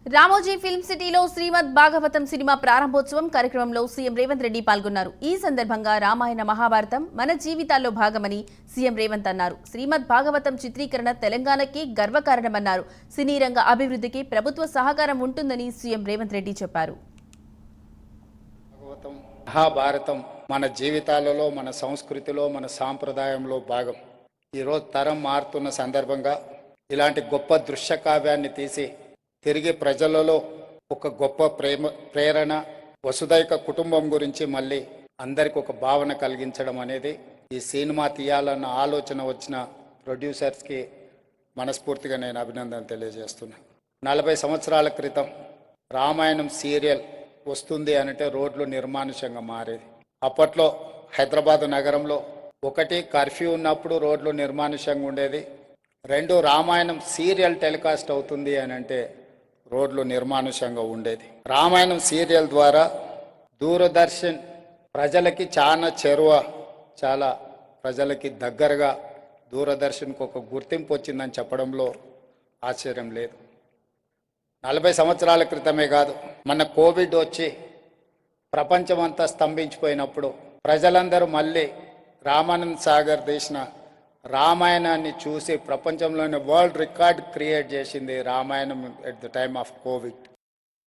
Ramoji film సిటీలో శ్రీమద్ Bhagavatam cinema ప్రారంభోత్సవం కార్యక్రమంలో సీఎం రేవంత్ రెడ్డి పాల్గొన్నారు. ఈ సందర్భంగా రామాయణ మహాభారతం మన జీవితాల్లో భాగమని సీఎం రేవంత్ అన్నారు. శ్రీమద్ భాగవతం చిత్రీకరణ తెలంగాణకి గర్వకారణమన్నారు. సినీ రంగ అభివృద్ధికి ప్రభుత్వ సహకారం ఉంటుందని సీఎం రేవంత్ రెడ్డి చెప్పారు. మహాభారతం మన జీవితాలలో, మన సంస్కృతిలో, మన సాంప్రదాయంలో భాగం. ఈరోజు తరం మారుతున్న సందర్భంగా ఇలాంటి గొప్ప దృశ్య కావ్యాన్ని తీసి తిరిగి ప్రజలలో ఒక గొప్ప ప్రేరణ, వసుదైక కుటుంబం గురించి మళ్ళీ అందరికి ఒక భావన కలిగించడం అనేది ఈ సినిమా తీయాలన్న ఆలోచన వచ్చిన ప్రొడ్యూసర్స్కి మనస్ఫూర్తిగా నేను అభినందన తెలియజేస్తున్నాను. 40 సంవత్సరాల క్రితం రామాయణం సీరియల్ వస్తుంది అంటే రోడ్లు నిర్మానుష్యంగా మారేది. అప్పట్లో హైదరాబాద్ నగరంలో 1 కర్ఫ్యూ ఉన్నప్పుడు రోడ్లు నిర్మానుష్యంగా ఉండేది. 2 రామాయణం సీరియల్ టెలికాస్ట్ అవుతుంది అంటే రోడ్లు నిర్మానుష్యంగా ఉండేది. రామాయణం సీరియల్ ద్వారా దూరదర్శన్ ప్రజలకి చాలా ప్రజలకి దగ్గరగా దూరదర్శన్కు ఒక గుర్తింపు వచ్చిందని చెప్పడంలో ఆశ్చర్యం లేదు. 40 సంవత్సరాల క్రితమే కాదు, మన కోవిడ్ వచ్చి ప్రపంచమంతా స్తంభించిపోయినప్పుడు ప్రజలందరూ మళ్ళీ రామానంద్ సాగర్ తీసిన రామాయణాన్ని చూసి ప్రపంచంలోని వరల్డ్ రికార్డ్ క్రియేట్ చేసింది Ramayanam at the time of Covid.